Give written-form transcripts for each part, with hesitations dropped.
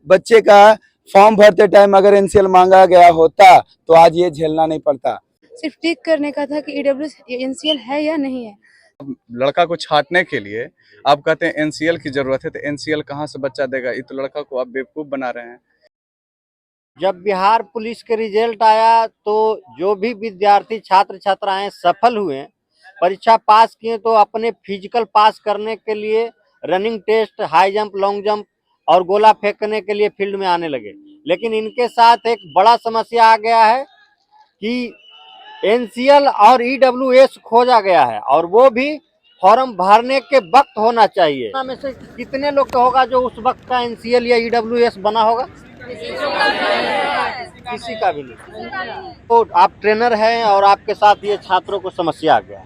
बच्चे का फॉर्म भरते टाइम अगर एनसीएल मांगा गया होता तो आज ये झेलना नहीं पड़ता। सिर्फ टिक करने का था कि ईडब्ल्यू एनसीएल है या नहीं है। लड़का को छांटने के लिए आप कहते हैं एनसीएल की जरूरत है, तो एनसीएल कहाँ से बच्चा देगा? ये तो लड़का को आप बेवकूफ बना रहे हैं। जब बिहार पुलिस के रिजल्ट आया तो जो भी विद्यार्थी छात्र छात्राएं सफल हुए, परीक्षा पास किए, तो अपने फिजिकल पास करने के लिए running test, high jump, long jump और गोला फेंकने के लिए फील्ड में आने लगे। लेकिन इनके साथ एक बड़ा समस्या आ गया है कि एनसीएल और ईडब्ल्यूएस खोजा गया है, और वो भी फॉर्म भरने के वक्त होना चाहिए। में से कितने लोग का होगा जो उस वक्त का एनसीएल या ईडब्ल्यूएस बना होगा? किसी का भी नहीं। तो आप ट्रेनर हैं और आपके साथ ये छात्रों को समस्या आ गया है,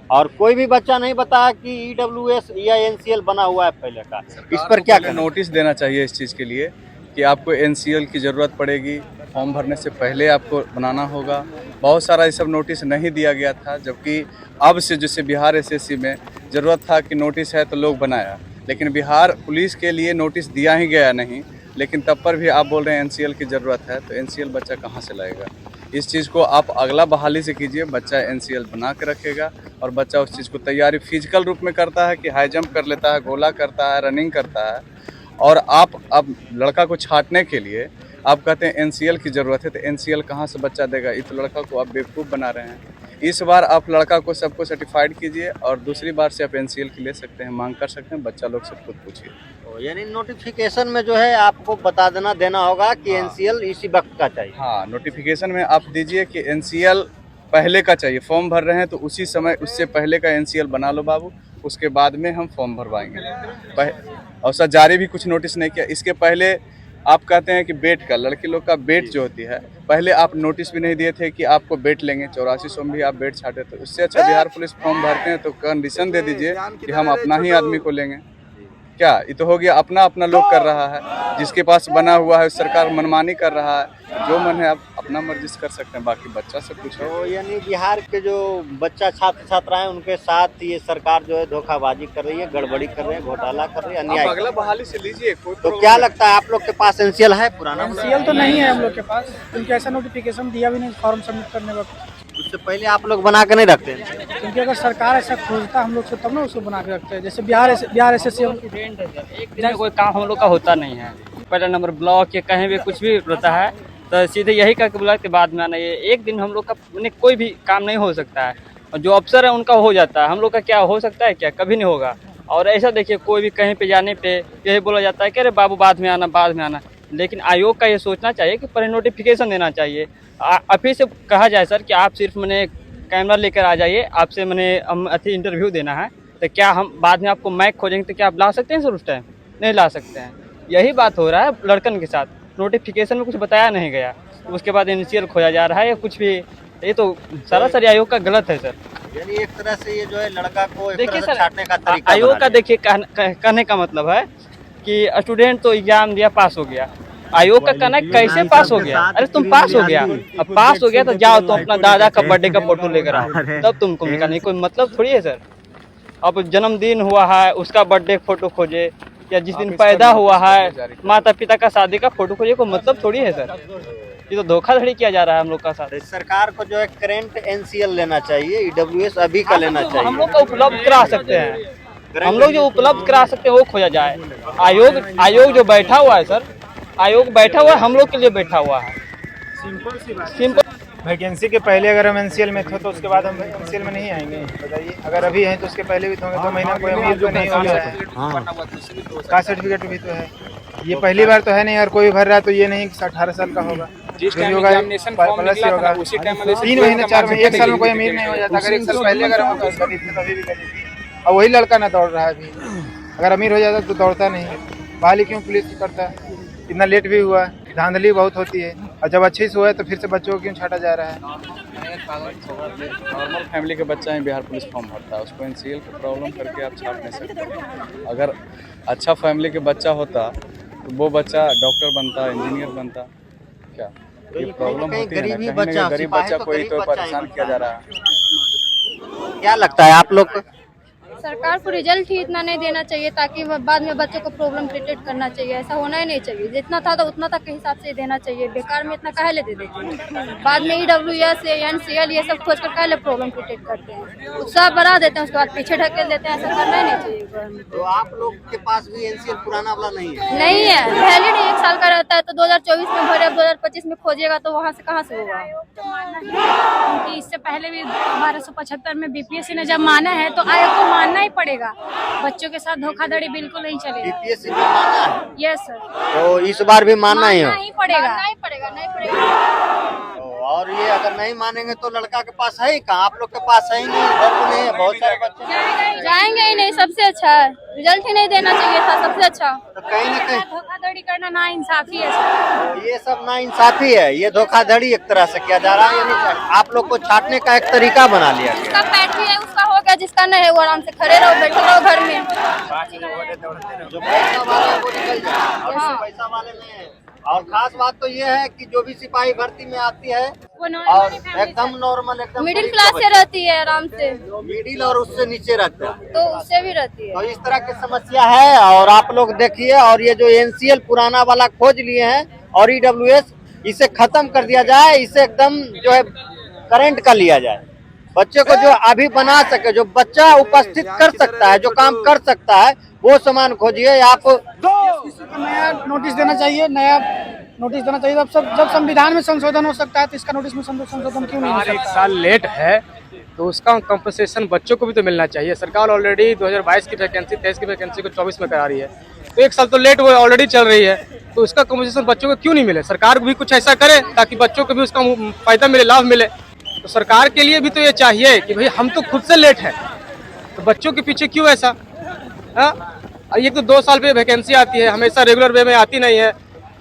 और कोई भी बच्चा नहीं बताया कि ईडब्ल्यूएस या एनसीएल बना हुआ है पहले का। इस पर क्या कहना? नोटिस देना चाहिए इस चीज़ के लिए कि आपको एनसीएल की ज़रूरत पड़ेगी, फॉर्म भरने से पहले आपको बनाना होगा। बहुत सारा ये सब नोटिस नहीं दिया गया था, जबकि अब से जैसे बिहार एसएससी में ज़रूरत था कि नोटिस है तो लोग बनाया, लेकिन बिहार पुलिस के लिए नोटिस दिया ही गया नहीं। लेकिन तब पर भी आप बोल रहे हैं एनसीएल की ज़रूरत है, तो एनसीएल बच्चा कहाँ से लाएगा? इस चीज़ को आप अगला बहाली से कीजिए, बच्चा एनसीएल बना के रखेगा और बच्चा उस चीज़ को तैयारी फिजिकल रूप में करता है कि हाई जंप कर लेता है, गोला करता है, रनिंग करता है। और आप अब लड़का को छांटने के लिए आप कहते हैं एनसीएल की ज़रूरत है, तो एनसीएल कहाँ से बच्चा देगा? ये तो लड़का को आप बेवकूफ़ बना रहे हैं। इस बार आप लड़का को सबको सर्टिफाइड कीजिए और दूसरी बार से आप एनसीएल की ले सकते हैं, मांग कर सकते हैं। बच्चा लोग से खुद पूछिए। यानी नोटिफिकेशन में जो है आपको बता देना होगा कि एनसीएल इसी वक्त का चाहिए। हाँ, नोटिफिकेशन में आप दीजिए कि एनसीएल पहले का चाहिए। फॉर्म भर रहे हैं तो उसी समय उससे पहले का एनसीएल बना लो बाबू, उसके बाद में हम फॉर्म भरवाएंगे। और सर जारी भी कुछ नोटिस नहीं किया। इसके पहले आप कहते हैं कि बेट का, लड़के लोग का बेट जो होती है, पहले आप नोटिस भी नहीं दिए थे कि आपको बेट लेंगे। 8400 में भी आप बेट छाटे थे। उससे अच्छा बिहार पुलिस फॉर्म भरते हैं तो कंडीशन दे दीजिए कि हम अपना ही आदमी को लेंगे। क्या ये तो हो गया अपना अपना लोग कर रहा है, जिसके पास बना हुआ है सरकार मनमानी कर रहा है। जो मन है आप अपना मर्जी से कर सकते हैं, बाकी बच्चा से पूछे। तो यानी बिहार के जो बच्चा छात्र छात्राएं उनके साथ ये सरकार जो है धोखाबाजी कर रही है, गड़बड़ी कर रही है, घोटाला कर रही है, अन्याय। अगला बहाली से लीजिए। तो क्या लगता है आप लोग के पास एनसीएल है? पुराना एनसीएल तो नहीं है हम लोग के पास, क्योंकि ऐसा नोटिफिकेशन दिया भी नहीं फॉर्म सबमिट करने वक्त। उससे पहले आप लोग बना के नहीं रखते? क्योंकि अगर सरकार ऐसा खोजता हम लोग से तब ना उसको बना के रखते हैं। जैसे बिहार एसएससी एक दिन में कोई काम हम लोग का होता नहीं है। पहला नंबर ब्लॉक या कहीं भी कुछ भी रहता है तो सीधे यही करके बुला के बाद में आना। ये एक दिन हम लोग का कोई भी काम नहीं हो सकता है, और जो अफसर है उनका हो जाता है। हम लोग का क्या हो सकता है? क्या कभी नहीं होगा। और ऐसा देखिए कोई भी कहीं पे जाने पे यही बोला जाता है कि अरे बाबू बाद में आना, बाद में आना। लेकिन आयोग का ये सोचना चाहिए कि पहले नोटिफिकेशन देना चाहिए। अभी से कहा जाए सर कि आप सिर्फ मैंने कैमरा लेकर आ जाइए, आपसे मैंने हम अच्छी इंटरव्यू देना है, तो क्या हम बाद में आपको माइक खोजेंगे तो क्या आप ला सकते हैं सर? उस टाइम नहीं ला सकते हैं। यही बात हो रहा है लड़कन के साथ। नोटिफिकेशन में कुछ बताया नहीं गया, उसके बाद एनसीएल खोजा जा रहा है या कुछ भी। ये तो सरासर आयोग का गलत है सर। यानी एक तरह से ये जो है लड़का को देखिए सर, छाटने का तरीका आयोग का देखिए कहने का मतलब है कि स्टूडेंट तो एग्जाम दिया, पास हो गया। आयोग का कहना है कैसे पास हो गया? अरे तुम पास हो गया, अब पास हो गया तो जाओ तो अपना दादा का बर्थडे का फोटो लेकर आओ, तब तुमको निकालने कोई मतलब थोड़ी है सर। अब जन्मदिन हुआ है उसका बर्थडे फोटो खोजे, या जिस दिन पैदा हुआ है माता पिता का शादी का फोटो खोजे, कोई मतलब थोड़ी है सर। ये तो धोखाधड़ी किया जा रहा है हम लोग का साथ। सरकार को जो है करेंट एनसीएल लेना चाहिए, ईडब्ल्यूएस अभी का लेना चाहिए। हम लोग का उपलब्ध करा सकते हैं, हम लोग जो उपलब्ध करा सकते हैं वो खोजा जाए। आयोग जो बैठा हुआ है सर, आयोग बैठा हुआ है, हम लोग के लिए बैठा हुआ है। सिंपल वैकेंसी के पहले अगर हम एनसीएल में थे तो उसके बाद हम एनसीएल में नहीं आएंगे, बताइए। अगर अभी हैं तो उसके पहले भी तो होंगे। 2 महीना कोई अमीर जो नहीं हो गया है, कास्ट सर्टिफिकेट भी तो है। ये पहली बार तो है नहीं, और कोई भर रहा है तो ये नहीं कि 18 साल का होगा, जो भी होगा प्लस ही होगा। 3 महीने 4 महीने 1 साल में कोई अमीर नहीं हो जाता। अगर 1 साल पहले अगर हम गरीब थे तभी भी गरीब थे। और वही लड़का ना दौड़ रहा है अभी। अगर अमीर हो जाता तो दौड़ता नहीं। बहाली क्यों पुलिस करता है? इतना लेट भी हुआ, धांधली बहुत होती है, और जब अच्छे से हुआ है तो फिर से बच्चों को क्यों छाटा जा रहा है? नॉर्मल फैमिली के बच्चा ही बिहार पुलिस फॉर्म भरता है, उसको एनसीएल की प्रॉब्लम करके आप छाट नहीं सकते। अगर अच्छा फैमिली के बच्चा होता तो वो बच्चा डॉक्टर बनता, इंजीनियर बनता। क्या ये प्रॉब्लम होती है? गरीब बच्चा को ही तो परेशान किया जा रहा है। क्या लगता है आप लोग को? सरकार को रिजल्ट ही इतना नहीं देना चाहिए ताकि बाद में बच्चों को प्रॉब्लम क्रिएट करना चाहिए। ऐसा होना ही नहीं चाहिए। जितना था तो उतना तक के हिसाब से देना चाहिए। बेकार में इतना काहे ले दे देते हैं। बाद में EWS NCL ये सब खोज कर काहे प्रॉब्लम क्रिएट करते हैं। उत्साह बढ़ा देते हैं, उसके बाद पीछे ढकेल देते हैं। ऐसा करना ही नहीं चाहिए। तो आप लोग के पास भी NCL पुराना वाला नहीं है? नहीं है, वैलिड 1 साल का रहता है। तो 2024 में भरे, 2025 में खोजिएगा तो वहाँ से कहाँ से होगा। क्योंकि इससे पहले भी 1275 में BPSC ने जब माना है तो आयोग को मानना ही पड़ेगा। बच्चों के साथ धोखाधड़ी बिल्कुल नहीं चलेगा। BPSC भी माना है? Yes sir. तो इस बार भी मानना ही हो? नहीं पड़ेगा। नहीं पड़ेगा। और ये अगर नहीं मानेंगे तो लड़का के पास है ही कहाँ? आप लोग के पास है ही नहीं, इधर तो नहीं है। बहुत सारे बच्चे जाएंगे ही नहीं। सबसे अच्छा है, रिजल्ट ही नहीं देना चाहिए था। सबसे अच्छा तो कहीं न कहीं धोखाधड़ी करना ना इंसाफी है सर। ये सब ना इंसाफी है। ये धोखाधड़ी एक तरह से किया जा रहा है। ये नहीं, आप लोग को छाटने का एक तरीका बना लिया गया। जिसका बैटरी है उसका हो गया, जिसका नहीं है वो आराम से खड़े रहो, बैठे रहो घर में। जो पैसा वाले हैं वो निकल जाए और जो पैसा वाले नहीं है। और खास बात तो ये है कि जो भी सिपाही भर्ती में आती है और एकदम नॉर्मल, एकदम मिडिल क्लास से रहती है आराम से। मिडिल और उससे नीचे रहता है तो उससे भी रहती है। तो इस तरह की समस्या है। और आप लोग देखिए, और ये जो NCL पुराना वाला खोज लिए हैं और EWS, इसे खत्म कर दिया जाए। इसे एकदम जो है करंट कर लिया जाए। बच्चे को जो अभी बना सके, जो बच्चा उपस्थित कर सकता है, जो काम कर सकता है, वो सामान खोजिए। आप नया नोटिस देना चाहिए, नया नोटिस देना चाहिए। जब संविधान में संशोधन हो सकता है तो इसका नोटिस में संशोधन क्यों नहीं हो सकता? 1 साल लेट है तो उसका कंपनसेशन बच्चों को भी तो मिलना चाहिए। सरकार ऑलरेडी 2022 की वैकेंसी 23 की वैकेंसी को 24 में करा रही है, तो 1 साल तो लेट वो ऑलरेडी चल रही है। तो उसका कंपनसेशन बच्चों को क्यों नहीं मिले? सरकार भी कुछ ऐसा करे ताकि बच्चों को भी उसका फायदा मिले, लाभ मिले। तो सरकार के लिए भी तो ये चाहिए कि भाई हम तो खुद से लेट है, तो बच्चों के पीछे क्यों ऐसा? ये तो 2 साल पे वैकेंसी आती है, हमेशा रेगुलर वे में आती नहीं है।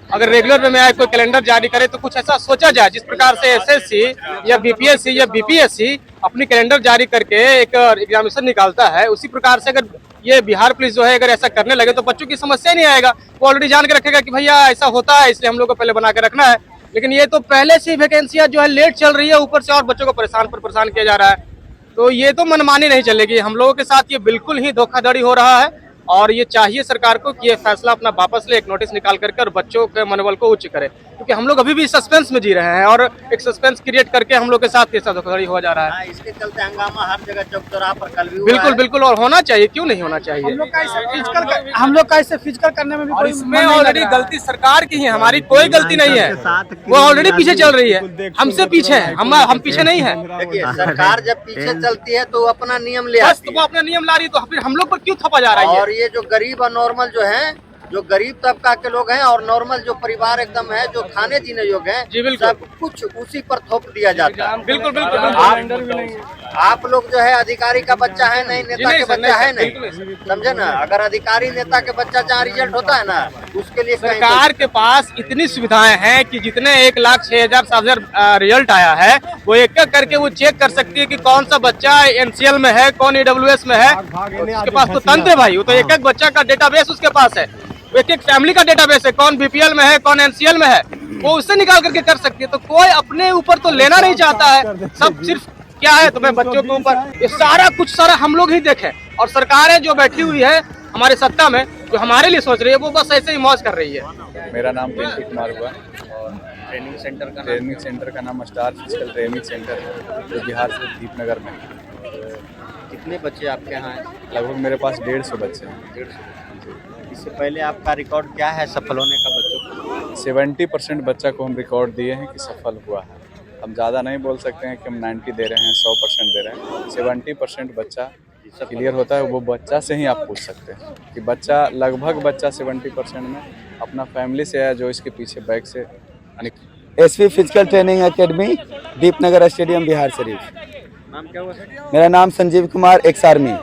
अगर रेगुलर वे में आए, कोई कैलेंडर जारी करे तो कुछ ऐसा सोचा जाए। जिस प्रकार से SSC या BPSC या BPSC अपनी कैलेंडर जारी करके एक एग्जामिनेशन निकालता है, उसी प्रकार से अगर ये बिहार पुलिस जो है अगर ऐसा करने लगे तो बच्चों की समस्या नहीं आएगा। वो ऑलरेडी जान के रखेगा कि भैया ऐसा होता है, इसलिए हम लोग को पहले बना के रखना है। लेकिन ये तो पहले से वैकेंसियां जो है लेट चल रही है, ऊपर से और बच्चों को परेशान किया जा रहा है। तो ये तो मनमानी नहीं चलेगी। हम लोगों के साथ ये बिल्कुल ही धोखाधड़ी हो रहा है और ये चाहिए सरकार को कि ये फैसला अपना वापस ले, एक नोटिस निकाल करके और बच्चों के मनोबल को उच्च करे। क्योंकि हम लोग अभी भी सस्पेंस में जी रहे हैं और एक सस्पेंस क्रिएट करके हम लोग के साथ ये सब धोखाधड़ी हो जा रहा है। इसके चलते हंगामा हर जगह चौक चौराहा पर कल भी हुआ है। बिल्कुल और होना चाहिए, क्यों नहीं होना चाहिए। हम लोग का इसे फिजिकल करने में भी और कोई इसमें ऑलरेडी गलती सरकार की है, हमारी कोई गलती नहीं है। वो ऑलरेडी पीछे चल रही है, हमसे पीछे है, हम पीछे नहीं है। देखिए, सरकार जब पीछे चलती है तो अपना नियम ले बस आती तो है। वो अपना नियम ला रही है, तो फिर हम लोग पर क्यों थपा जा रहा है? और ये जो गरीब और नॉर्मल जो है, जो गरीब तबका के लोग हैं और नॉर्मल जो परिवार एकदम है, जो खाने जीने योग्य हैं, जी बिल्कुल, सब कुछ उसी पर थोप दिया जाता है। बिल्कुल। आप लोग जो है अधिकारी का बच्चा है नहीं, नेता के बच्चा है नहीं, समझे ना। अगर अधिकारी नेता के बच्चा जहाँ रिजल्ट होता है ना, उसके लिए सरकार के पास इतनी सुविधाएं हैं कि जितने 1,06,000 7,000 रिजल्ट आया है, वो एक एक करके वो चेक कर सकती है कि कौन सा बच्चा NCL में है, कौन EWS में है। उसके पास तो तंत्र है भाई, वो तो एक एक बच्चा का डेटाबेस उसके पास है। एक एक फैमिली का डेटाबेस है, कौन BPL में है, कौन NCL में है, वो उससे निकाल करके कर सकती है। तो कोई अपने ऊपर तो लेना नहीं चाहता है, सब सिर्फ क्या है तुम्हें बच्चों के ऊपर। ये सारा हम लोग ही देखें, और सरकार है जो बैठी हुई है हमारे सत्ता में, जो हमारे लिए सोच रही है, वो बस ऐसे ही मौज कर रही है। मेरा नाम पिंटू कुमार हुआ और ट्रेनिंग सेंटर का नाम स्टार फिजिकल ट्रेनिंग सेंटर है, जो बिहार से दीपनगर में। कितने बच्चे आपके यहाँ हैं? लगभग मेरे पास 150 बच्चे हैं। 150। इससे पहले आपका रिकॉर्ड क्या है सफल होने का बच्चों को? 70% बच्चा को हम रिकॉर्ड दिए हैं कि सफल हुआ है। हम ज़्यादा नहीं बोल सकते हैं कि हम 90 दे रहे हैं, 100% दे रहे हैं। 70% बच्चा क्लियर होता है। वो बच्चा से ही आप पूछ सकते हैं कि बच्चा लगभग 70% में अपना फैमिली से आया, जो इसके पीछे बैग से SV physical training academy, Deepnagar stadium, Bihar Sharif. नाम क्या हुआ? मेरा नाम संजीव कुमार, एक्स आर्मी,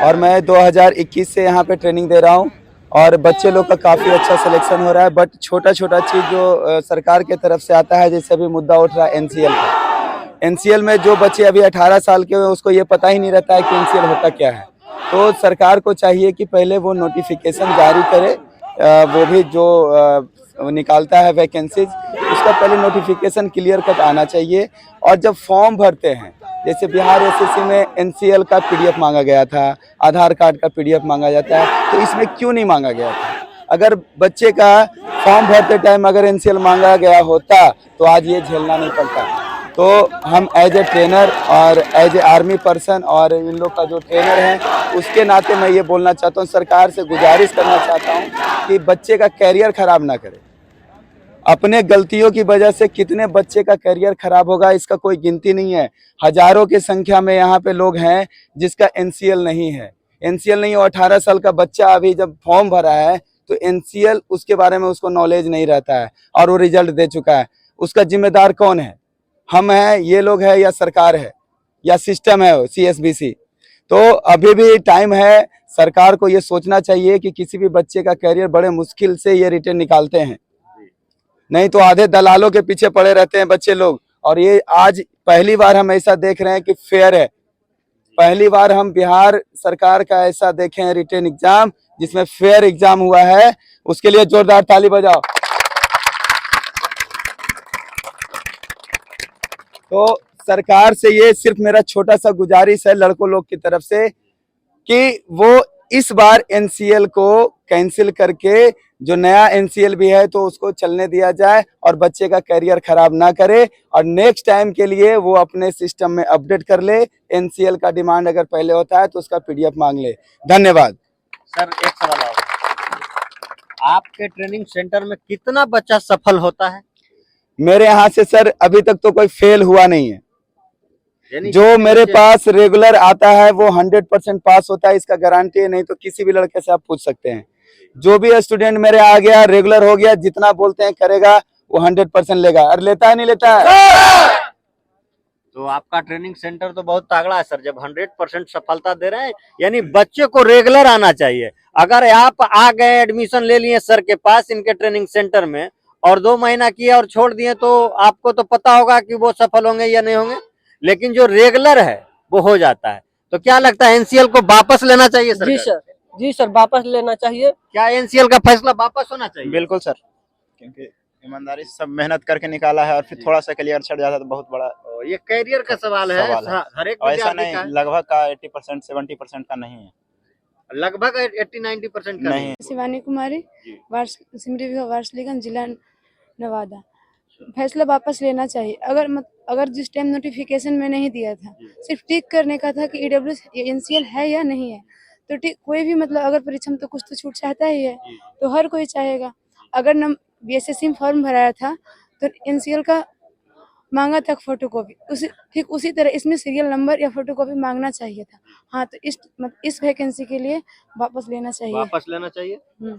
और मैं 2021 से यहाँ पे ट्रेनिंग दे रहा हूँ और बच्चे लोग का काफ़ी अच्छा सिलेक्शन हो रहा है। बट छोटा चीज़ जो सरकार के तरफ से आता है, जैसे अभी मुद्दा उठ रहा है NCL का। NCL में जो बच्चे अभी 18 साल के हुए, उसको ये पता ही नहीं रहता है कि NCL होता क्या है। तो सरकार को चाहिए कि पहले वो नोटिफिकेशन जारी करे, वो भी जो निकालता है वैकेंसीज, उसका उसका पहले नोटिफिकेशन क्लियर कट आना चाहिए। और जब फॉर्म भरते हैं, जैसे बिहार एसएससी में एनसीएल का पीडीएफ मांगा गया था, आधार कार्ड का पीडीएफ मांगा जाता है, तो इसमें क्यों नहीं मांगा गया था? अगर बच्चे का फॉर्म भरते टाइम अगर एनसीएल मांगा गया होता तो आज ये झेलना नहीं पड़ता। तो हम एज ए ट्रेनर और एज ए आर्मी पर्सन और इन लोग का जो ट्रेनर है उसके नाते मैं ये बोलना चाहता हूँ, सरकार से गुजारिश करना चाहता हूँ कि बच्चे का कैरियर खराब ना करे। अपने गलतियों की वजह से कितने बच्चे का करियर खराब होगा इसका कोई गिनती नहीं है। हजारों की संख्या में यहाँ पे लोग हैं जिसका एनसीएल नहीं है। एनसीएल नहीं हो, 18 साल का बच्चा अभी जब फॉर्म भरा है तो एनसीएल उसके बारे में उसको नॉलेज नहीं रहता है और वो रिजल्ट दे चुका है। उसका जिम्मेदार कौन है? हम हैं, ये लोग हैं, या सरकार है, या सिस्टम है सीएसबीसी? तो अभी भी टाइम है, सरकार को ये सोचना चाहिए कि किसी भी बच्चे का करियर बड़े मुश्किल से ये रिटर्न निकालते हैं, नहीं तो आधे दलालों के पीछे पड़े रहते हैं बच्चे लोग। और ये आज पहली बार हम ऐसा देख रहे हैं कि फेयर है। पहली बार हम बिहार सरकार का ऐसा देखे हैं रिटर्न एग्जाम जिसमें फेयर एग्जाम हुआ है, उसके लिए जोरदार ताली बजाओ। तो सरकार से ये सिर्फ मेरा छोटा सा गुजारिश है लड़कों लोग की तरफ से कि वो इस बार एनसीएल को कैंसिल करके जो नया एनसीएल भी है तो उसको चलने दिया जाए और बच्चे का करियर खराब ना करे। और नेक्स्ट टाइम के लिए वो अपने सिस्टम में अपडेट कर ले। एनसीएल का डिमांड अगर पहले होता है तो उसका पीडीएफ मांग ले। धन्यवाद। सर एक सवाल और, आपके ट्रेनिंग सेंटर में कितना बच्चा सफल होता है? मेरे यहाँ से सर अभी तक तो कोई फेल हुआ नहीं है। जो मेरे पास रेगुलर आता है वो 100% पास होता है, इसका गारंटी है। नहीं तो किसी भी लड़के से आप पूछ सकते हैं। जो भी स्टूडेंट मेरे आ गया, रेगुलर हो गया, जितना बोलते हैं करेगा, वो 100% लेगा। और लेता है नहीं लेता है? तो आपका ट्रेनिंग सेंटर तो बहुत तगड़ा है सर, जब 100% सफलता दे रहे हैं। यानी बच्चे को रेगुलर आना चाहिए। अगर आप आ गए, एडमिशन ले लिए सर के पास इनके ट्रेनिंग सेंटर में और 2 महीना किया और छोड़ दिए तो आपको तो पता होगा कि वो सफल होंगे या नहीं होंगे। लेकिन जो रेगुलर है वो हो जाता है। तो क्या लगता है एनसीएल को वापस लेना चाहिए सर? जी सर वापस लेना चाहिए। क्या एनसीएल का फैसला वापस होना चाहिए? बिल्कुल सर, क्योंकि ईमानदारी से सब मेहनत करके निकाला है और फिर थोड़ा सा क्लियर छट जाता तो बहुत बड़ा ये कैरियर का सवाल है। हर एक ऐसा नहीं, लगभग का 80% 70% का नहीं है, लगभग 80-90% का नहीं। शिवानी कुमारी, सिमरी वार्सलीगंज, जिला नवादा। फैसला वापस लेना चाहिए। अगर जिस टाइम नोटिफिकेशन में नहीं दिया था, सिर्फ टिक करने का था कि ईडब्ल्यू एनसीएल है या नहीं है, तो ठीक कोई भी मतलब अगर परीक्षा में तो कुछ तो छूट चाहता ही है, तो हर कोई चाहेगा। अगर बीएसएससी में फॉर्म भराया था तो एनसीएल का मांगा था फोटोकॉपी, ठीक उसी तरह इसमें सीरियल नंबर या फोटोकॉपी मांगना चाहिए था। हाँ, तो इस वैकेंसी के लिए वापस लेना चाहिए।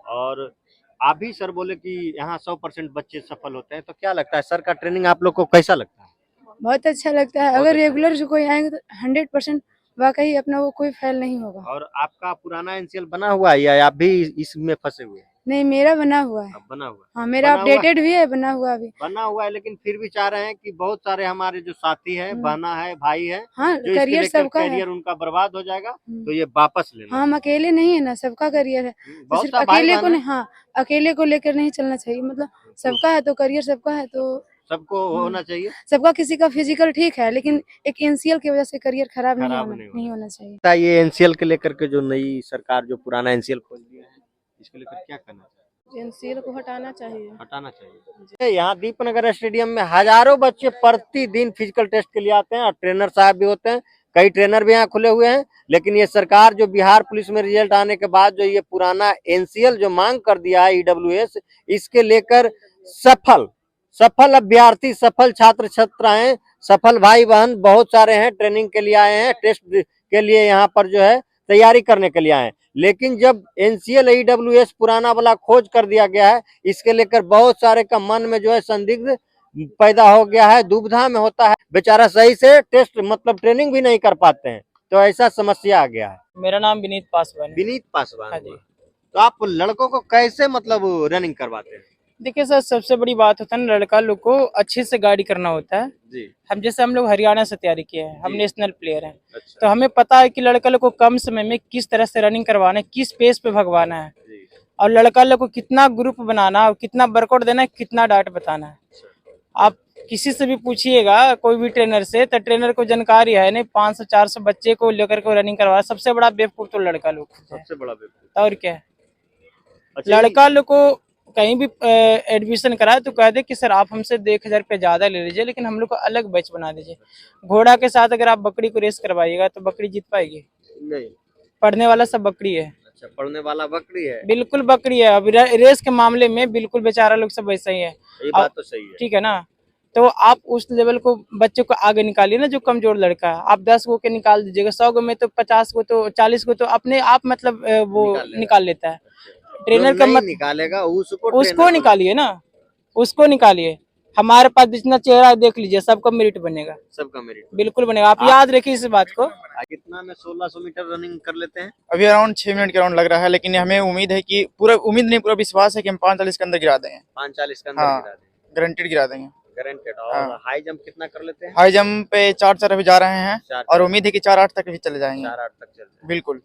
और आप भी सर बोले कि यहाँ 100% बच्चे सफल होते हैं, तो क्या लगता है सर का ट्रेनिंग आप लोग को कैसा लगता है? बहुत अच्छा लगता है। अगर रेगुलर जो कोई आएंगे तो 100% वाकई अपना वो कोई फेल नहीं होगा। और आपका पुराना एनसीएल बना हुआ है या आप भी इसमें फंसे हुए हैं? नहीं, मेरा बना हुआ है। बना हुआ? हाँ, मेरा अपडेटेड भी है, बना हुआ भी बना हुआ है। लेकिन फिर भी चाह रहे हैं कि बहुत सारे हमारे जो साथी हैं, बहना है, भाई है, हाँ, करियर सबका है, करियर उनका बर्बाद हो जाएगा, तो ये वापस लेना। हाँ, हम अकेले नहीं है ना, सबका करियर है। तो सिर्फ अकेले को नहीं, हाँ, अकेले को लेकर नहीं चलना चाहिए। मतलब सबका है तो करियर सबका है, तो सबको होना चाहिए। सबका किसी का फिजिकल ठीक है, लेकिन एक एनसीएल की वजह से करियर खराब नहीं होना चाहिए। ये एनसीएल के लेकर के जो नई सरकार जो पुराना एनसीएल खोल दिया है, इसको लेकर क्या करना चाहिए? एनसीएल को हटाना चाहिए। यहाँ दीपनगर स्टेडियम में हजारों बच्चे प्रतिदिन फिजिकल टेस्ट के लिए आते हैं और ट्रेनर साहब भी होते हैं। कई ट्रेनर भी यहाँ खुले हुए हैं। लेकिन ये सरकार जो बिहार पुलिस में रिजल्ट आने के बाद जो ये पुराना एनसीएल जो मांग कर दिया है ईडब्ल्यूएस, इसके लेकर सफल अभ्यर्थी, सफल छात्र छात्राएं, सफल भाई बहन बहुत सारे हैं, ट्रेनिंग के लिए आए हैं, टेस्ट के लिए यहाँ पर जो है तैयारी करने के लिए आए हैं। लेकिन जब एनसीएल ईडब्ल्यूएस पुराना वाला खोज कर दिया गया है, इसके लेकर बहुत सारे का मन में जो है संदिग्ध पैदा हो गया है, दुविधा में होता है। बेचारा सही से टेस्ट मतलब ट्रेनिंग भी नहीं कर पाते हैं, तो ऐसा समस्या आ गया है। मेरा नाम विनीत पासवान। विनीत पासवान। हाँ जी। तो आप लड़कों को कैसे मतलब रनिंग करवाते हैं? देखिए सर, सबसे बड़ी बात होता है ना, लड़का लोग को अच्छे से गाड़ी करना होता है जी। हम लोग हरियाणा से तैयारी किए हैं, हम नेशनल प्लेयर हैं। अच्छा। तो हमें पता है कि लड़का लोग को कम समय में किस तरह से रनिंग करवाना है, किस पेस पे भगवाना है। और लड़का लोग को कितना ग्रुप बनाना और कितना वर्कआउट देना है, कितना डाइट बताना है। आप किसी से भी पूछिएगा, कोई भी ट्रेनर से, तो ट्रेनर को जानकारी है नहीं। 500-400 बच्चे को लेकर के रनिंग करवा, सबसे बड़ा बेवकूफ तो लड़का लोग है। सबसे बड़ा बेवकूफ और क्या है, अच्छा लड़का लोग को कहीं भी एडमिशन कराए तो कह दे कि सर आप हमसे 1000 रुपये ज्यादा ले लीजिए, लेकिन हम लोग को अलग बैच बना दीजिए। घोड़ा के साथ अगर आप बकरी को रेस करवाइएगा तो बकरी जीत पाएगी नहीं। पढ़ने वाला सब बकरी है। अच्छा, पढ़ने वाला बकरी है, बिल्कुल बकरी है। अब रेस के मामले में बिल्कुल बेचारा लोग सब वैसा ही है। ये बात तो सही है। ठीक है ना, तो आप उस लेवल को बच्चों को आगे निकालिए ना। जो कमजोर लड़का है आप 10 गो के निकाल दीजिएगा, 100 गो में तो 50 गो तो 40 गो तो अपने आप मतलब वो निकाल लेता है। ट्रेनर का मत निकालेगा उसको निकालिए ना, उसको निकालिए। हमारे पास जितना चेहरा देख लीजिए, सबका मेरिट बनेगा, सबका मेरिट बिल्कुल बनेगा। आप याद रखिए इस बात को। कितना में 1600 मीटर रनिंग कर लेते हैं? अभी अराउंड 6 मिनट के राउंड लग रहा है, लेकिन हमें उम्मीद है कि पूरा विश्वास है कि हम 540 के अंदर गिरा देंगे। 540 के अंदर हाँ, गिरा देंगे, गारंटेड गिरा देंगे। गारंटेड। और हाँ। हाई जंप कितना कर लेते हैं? हाई जंप पे 4-4 अभी जा रहे हैं 4-4 और उम्मीद है कि 4-8 तक भी चले जाएंगे। 4-8 तक चल जाए। बिल्कुल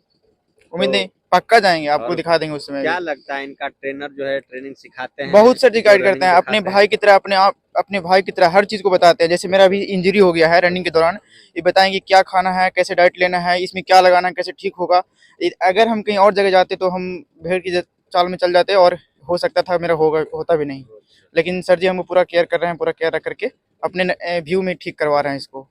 उम्मीद नहीं, पक्का जाएंगे, आपको और दिखा देंगे उसमें। क्या लगता है इनका ट्रेनर जो है ट्रेनिंग सिखाते हैं? बहुत सर गाइड करते हैं, अपने दिखाते भाई की तरह, अपने भाई की तरह हर चीज को बताते हैं। जैसे मेरा अभी इंजरी हो गया है रनिंग के दौरान, ये बताएंगे क्या खाना है, कैसे डाइट लेना है, इसमें क्या लगाना है, कैसे ठीक होगा। अगर हम कहीं और जगह जाते तो हम भेड़ की चाल में चल जाते और हो सकता था मेरा होता भी नहीं। लेकिन सर जी हमको पूरा केयर कर रहे हैं, पूरा केयर रख करके अपने व्यू में ठीक करवा रहे हैं इसको,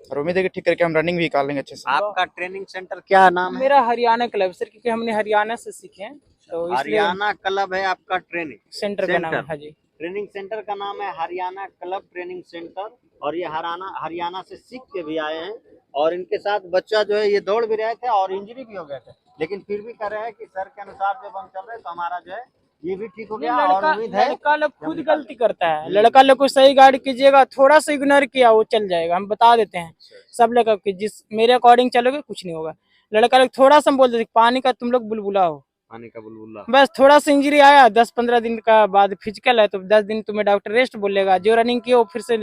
और उम्मीद है कि ठीक करके हम रनिंग भी निकाल लेंगे अच्छे से। आपका ट्रेनिंग सेंटर क्या नाम है? मेरा हरियाणा क्लब सर, क्योंकि हमने हरियाणा से सीखे हैं तो इसलिए हरियाणा क्लब है आपका ट्रेनिंग सेंटर का नाम है। हाँ जी, ट्रेनिंग सेंटर का नाम है हरियाणा क्लब ट्रेनिंग सेंटर। और ये हरियाणा से सीख के भी आए हैं, और इनके साथ बच्चा जो है ये दौड़ भी रहे थे और इंजरी भी हो गए थे, लेकिन फिर भी कह रहे हैं कि सर के अनुसार जब हम चल रहे तो हमारा जो है ये भी ठीक हो गया। और उम्मीद है लड़का लोग खुद गलती करता है। लड़का लोग को सही गाइड कीजिएगा, थोड़ा सा इग्नोर किया वो चल जाएगा। हम बता देते हैं सब लड़का कि जिस मेरे अकॉर्डिंग चलोगे कुछ नहीं होगा। लड़का लोग थोड़ा सा बोल देते पानी का तुम लोग बुलबुला हो, पानी का बुलबुला, बस थोड़ा सा इंजरी आया 10-15 दिन का बाद फिजिकल है तो 10 दिन तुम्हें डॉक्टर रेस्ट बोलेगा। जो रनिंग किया वो फिर से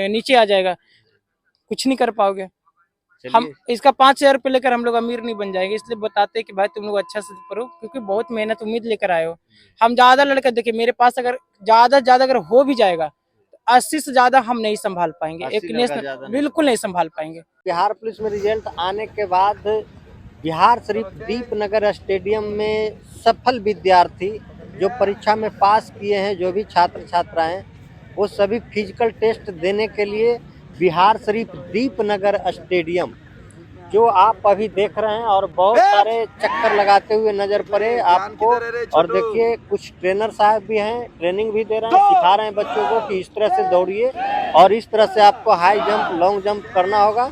नीचे आ जाएगा, कुछ नहीं कर पाओगे। हम इसका 5000 रुपये लेकर हम लोग अमीर नहीं बन जाएंगे, इसलिए बताते हैं कि भाई तुम लोग अच्छा से करो, क्योंकि बहुत मेहनत उम्मीद लेकर आए हो। हम ज्यादा लड़के देखिए मेरे पास अगर ज्यादा अगर हो भी जाएगा तो 80 से ज्यादा हम नहीं संभाल पाएंगे, एक नेशनल बिल्कुल नहीं संभाल पाएंगे। बिहार पुलिस में रिजल्ट आने के बाद बिहार शरीफ दीपनगर स्टेडियम में सफल विद्यार्थी जो परीक्षा में पास किए हैं, जो भी छात्र छात्राएं, वो सभी फिजिकल टेस्ट देने के लिए बिहार शरीफ दीपनगर स्टेडियम जो आप अभी देख रहे हैं, और बहुत सारे चक्कर लगाते हुए नजर पड़े आपको। और देखिए कुछ ट्रेनर साहब भी हैं, ट्रेनिंग भी दे रहे हैं, सिखा रहे हैं बच्चों को कि इस तरह से दौड़िए और इस तरह से आपको हाई जंप लॉन्ग जंप करना होगा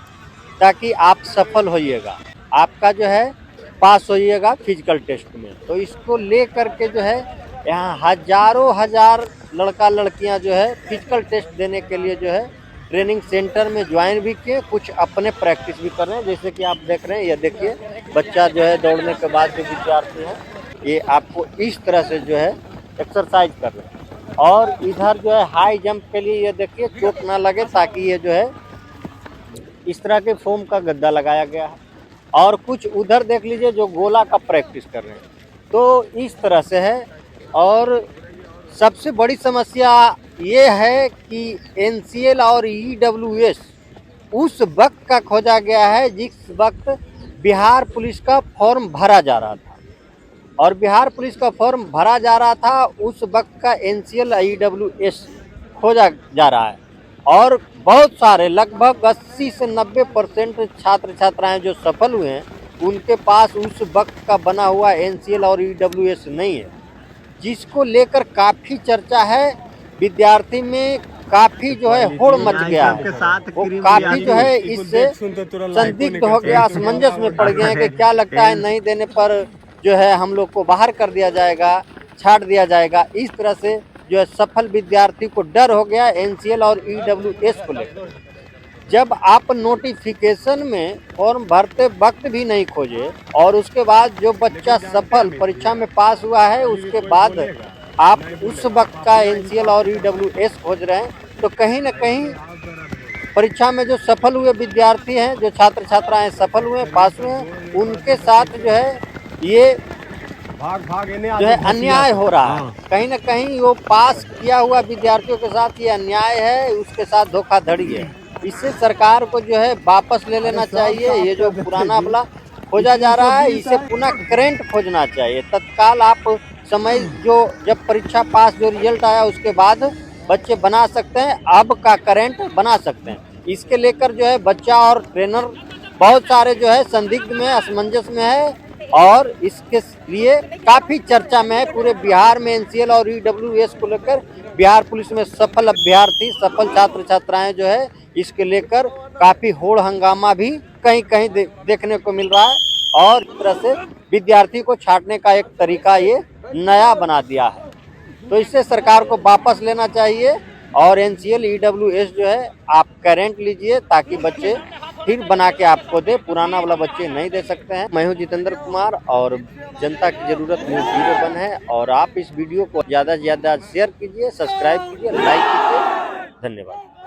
ताकि आप सफल होइएगा, आपका जो है पास होइएगा फिजिकल टेस्ट में। तो इसको ले करके जो है यहाँ हजारों हजार लड़का लड़कियाँ जो है फिजिकल टेस्ट देने के लिए जो है ट्रेनिंग सेंटर में ज्वाइन भी किए, कुछ अपने प्रैक्टिस भी कर रहे हैं। जैसे कि आप देख रहे हैं, ये देखिए बच्चा जो है दौड़ने के बाद जो विद्यार्थी हैं ये आपको इस तरह से जो है एक्सरसाइज कर रहे हैं। और इधर जो है हाई जंप के लिए ये देखिए चोट ना लगे, ताकि ये जो है इस तरह के फोम का गद्दा लगाया गया है। और कुछ उधर देख लीजिए जो गोला का प्रैक्टिस कर रहे हैं। तो इस तरह से है। और सबसे बड़ी समस्या ये है कि NCL और EWS उस वक्त का खोजा गया है जिस वक्त बिहार पुलिस का फॉर्म भरा जा रहा था, और बिहार पुलिस का फॉर्म भरा जा रहा था उस वक्त का NCL EWS खोजा जा रहा है। और बहुत सारे लगभग 80 से 90% छात्र छात्राएं जो सफल हुए हैं उनके पास उस वक्त का बना हुआ NCL और EWS नहीं है, जिसको लेकर काफ़ी चर्चा है। विद्यार्थी में काफ़ी जो है होड़ मच गया है, वो काफ़ी जो है इससे संदिग्ध हो गया, असमंजस में पड़ गए हैं कि क्या लगता है नहीं देने पर जो है हम लोग को बाहर कर दिया जाएगा, छाट दिया जाएगा। इस तरह से जो है सफल विद्यार्थी को डर हो गया NCL और EWS को लेकर। जब आप नोटिफिकेशन में फॉर्म भरते वक्त भी नहीं खोजे और उसके बाद जो बच्चा सफल परीक्षा में पास हुआ है उसके बाद आप उस वक्त का NCL और EWS खोज रहे हैं, तो कहीं ना कहीं परीक्षा में जो सफल हुए विद्यार्थी हैं, जो छात्र छात्राएं सफल हुए पास हुए हैं, उनके साथ जो है ये जो है अन्याय हो रहा है। कहीं ना कहीं वो पास किया हुआ विद्यार्थियों के साथ ये अन्याय है, उसके साथ धोखाधड़ी है। इससे सरकार को जो है वापस ले लेना चाहिए। ये जो पुराना वाला खोजा जा रहा है, इसे पुनः करेंट खोजना चाहिए तत्काल। आप समय जो जब परीक्षा पास जो रिजल्ट आया उसके बाद बच्चे बना सकते हैं, अब का करेंट बना सकते हैं। इसके लेकर जो है बच्चा और ट्रेनर बहुत सारे जो है संदिग्ध में, असमंजस में है और इसके लिए काफी चर्चा में है। पूरे बिहार में एनसीएल और ईडब्ल्यूएस को लेकर बिहार पुलिस में सफल अभ्यर्थी, सफल छात्र छात्राएं जो है इसके लेकर काफी होड़ हंगामा भी कहीं कहीं देखने को मिल रहा है और इस तरह से विद्यार्थी को छांटने का एक तरीका ये नया बना दिया है। तो इससे सरकार को वापस लेना चाहिए और एनसीएल ईडब्ल्यूएस जो है आप करेंट लीजिए ताकि बच्चे फिर बना के आपको दे, पुराना वाला बच्चे नहीं दे सकते हैं। मैं हूं जितेंद्र कुमार और जनता की जरूरत न्यूज़ 01 है और आप इस वीडियो को ज़्यादा से ज़्यादा शेयर कीजिए, सब्सक्राइब कीजिए, लाइक कीजिए। धन्यवाद।